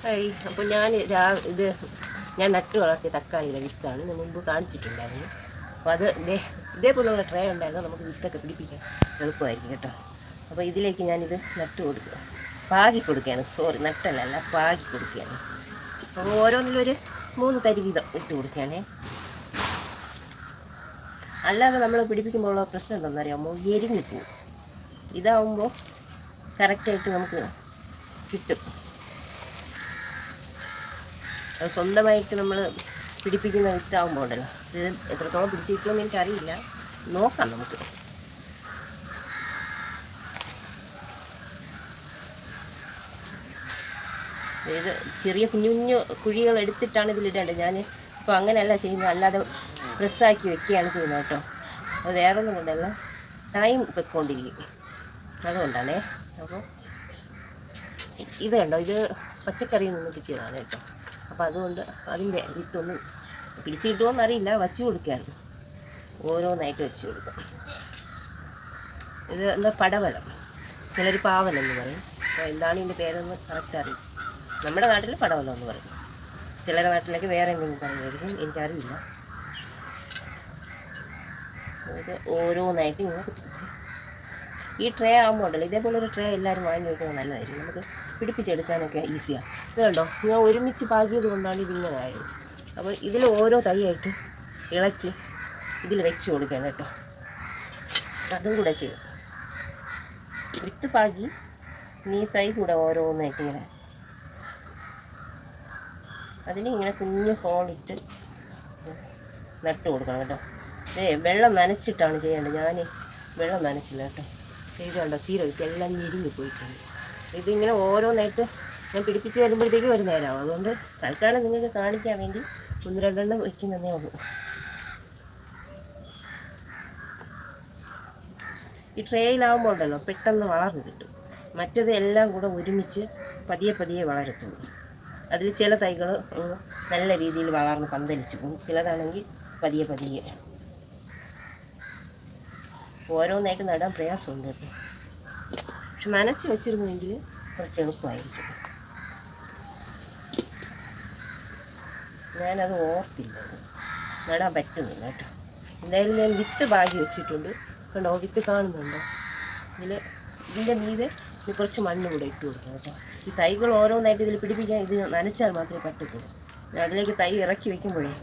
അപ്പോൾ ഇത് ഞാൻ നട്ട് വളർത്തിയ തക്കാളിയുടെ വിത്താണ് ഞാൻ മുമ്പ് കാണിച്ചിട്ടുണ്ടായിരുന്നു. അപ്പോൾ അത് ഇതേപോലുള്ള ട്രേ ഉണ്ടായിരുന്നു, നമുക്ക് വിത്തൊക്കെ പിടിപ്പിക്കാൻ എളുപ്പമായിരിക്കും കേട്ടോ. അപ്പോൾ ഇതിലേക്ക് ഞാനിത് നട്ട് കൊടുക്കുക, പാകി കൊടുക്കുകയാണ്. നട്ടല്ല പാകി കൊടുക്കുകയാണ്. അപ്പോൾ ഓരോന്നിലൊരു 3 തരി വീതം ഇട്ട് കൊടുക്കുകയാണേ. അല്ലാതെ നമ്മൾ പിടിപ്പിക്കുമ്പോഴുള്ള പ്രശ്നം എന്താണെന്നറിയാമോ, എരിഞ്ഞു പോവും. ഇതാവുമ്പോൾ കറക്റ്റായിട്ട് നമുക്ക് കിട്ടും. സ്വന്തമായിട്ട് നമ്മൾ പിടിപ്പിക്കുന്ന വിത്താവുമ്പോൾ ഉണ്ടല്ലോ, ഇത് എത്രത്തോളം പിടിച്ച് കിട്ടുമെന്ന് എനിക്കറിയില്ല, നോക്കാം നമുക്ക്. ഇത് ചെറിയ കുഞ്ഞു കുഞ്ഞു കുഴികൾ എടുത്തിട്ടാണ് ഇതിലിടേണ്ടത്. ഞാൻ ഇപ്പോൾ അങ്ങനെയല്ല ചെയ്യുന്നത്, അല്ലാതെ പ്രസ്സാക്കി വെക്കുകയാണ് ചെയ്യുന്നത് കേട്ടോ. അത് വേറെ ഒന്നും കൊണ്ടല്ല, ടൈം പൊയ്ക്കൊണ്ടിരിക്കും, അതുകൊണ്ടാണേ. അപ്പോൾ ഇത് കണ്ടോ, ഇത് പച്ചക്കറിയിൽ നിന്ന് കിട്ടിയതാണ് കേട്ടോ. അപ്പോൾ അതുകൊണ്ട് അതിൻ്റെ വിത്തൊന്നും പിടിച്ച് കിട്ടുമോയെന്ന് അറിയില്ല, വച്ചു കൊടുക്കുകയാണ്, ഓരോന്നായിട്ട് വെച്ച് കൊടുക്കാം. ഇത് എന്താ പടവലം, ചിലർ പാവലം എന്ന് പറയും. അപ്പോൾ എന്താണ് ഇതിൻ്റെ പേരെന്ന് കറക്റ്റ് അറിയും. നമ്മുടെ നാട്ടിൽ പടവലം എന്ന് പറയും, ചിലരുടെ നാട്ടിലേക്ക് വേറെ എന്തെങ്കിലും പറയുമായിരിക്കും, എനിക്കറിയില്ല. ഇത് ഓരോന്നായിട്ട് ഇങ്ങനെ കുത്തിപ്പിടിക്കും. ഈ ട്രേ ആകുമ്പോൾ ഉണ്ടല്ലോ, ഇതേപോലൊരു ട്രേ എല്ലാവരും വാങ്ങി വയ്ക്കുന്നത് നല്ലതായിരിക്കും, നമുക്ക് പിടിപ്പിച്ചെടുക്കാനൊക്കെ ഈസിയാണ്. ഇത് കണ്ടോ, ഞാൻ ഒരുമിച്ച് പാകിയത് കൊണ്ടാണ് ഇതിങ്ങനെ ആയത്. അപ്പോൾ ഇതിൽ ഓരോ തൈയായിട്ട് ഇളക്കി ഇതിൽ വെച്ച് കൊടുക്കണം കേട്ടോ. അതും കൂടെ ചെയ്യും, വിട്ട് പാകി നീ തൈ കൂടെ ഓരോന്നായിട്ട് ഇങ്ങനെ അതിന് ഇങ്ങനെ കുഞ്ഞു ഹോളിട്ട് നട്ട് കൊടുക്കണം കേട്ടോ. വെള്ളം നനച്ചിട്ടാണ് ചെയ്യേണ്ടത്, ഞാൻ വെള്ളം നനച്ചില്ല കേട്ടോ. ഇത് കണ്ടോ, ചീരവിത്ത് എല്ലാം ഞെരിഞ്ഞ് പോയിട്ടുണ്ട്. ഇതിങ്ങനെ ഓരോന്നായിട്ട് ഞാൻ പിടിപ്പിച്ച് വരുമ്പോഴത്തേക്ക് ഒരു നേരമാവും. അതുകൊണ്ട് തൽക്കാലം നിങ്ങൾക്ക് കാണിക്കാൻ വേണ്ടി 1-2 എണ്ണം വയ്ക്കുന്നതേ ഉള്ളൂ. ഈ ട്രേയിലാവുമ്പോൾ ഉണ്ടല്ലോ പെട്ടെന്ന് വളർന്ന് കിട്ടും. മറ്റത് എല്ലാം കൂടെ ഒരുമിച്ച് പതിയെ പതിയെ വളരത്തുള്ളൂ. അതിൽ ചില തൈകൾ നല്ല രീതിയിൽ വളർന്ന് പന്തലിച്ച് പോകും, ചിലതാണെങ്കിൽ പതിയെ പതിയെ. ഓരോന്നായിട്ട് നടാൻ പ്രയാസമുണ്ട് കേട്ടോ, പക്ഷെ നനച്ച് വെച്ചിരുന്നെങ്കിൽ കുറച്ച് എളുപ്പമായിരിക്കും. ഞാനത് ഓർത്തില്ല, നടാൻ പറ്റുന്നില്ല കേട്ടോ. എന്തായാലും ഞാൻ വിത്ത് പാകി വെച്ചിട്ടുണ്ട് കണ്ടോ, വിത്ത് കാണുന്നുണ്ടോ. ഇതിൻ്റെ മീതെ ഇത് കുറച്ച് മണ്ണ് കൂടെ ഇട്ട് കൊടുക്കണം കേട്ടോ. ഈ തൈകൾ ഓരോന്നായിട്ട് ഇതിൽ പിടിപ്പിക്കാൻ ഇത് നനച്ചാൽ മാത്രമേ പറ്റത്തുള്ളൂ. അതിലേക്ക് തൈ ഇറക്കി വയ്ക്കുമ്പോഴേ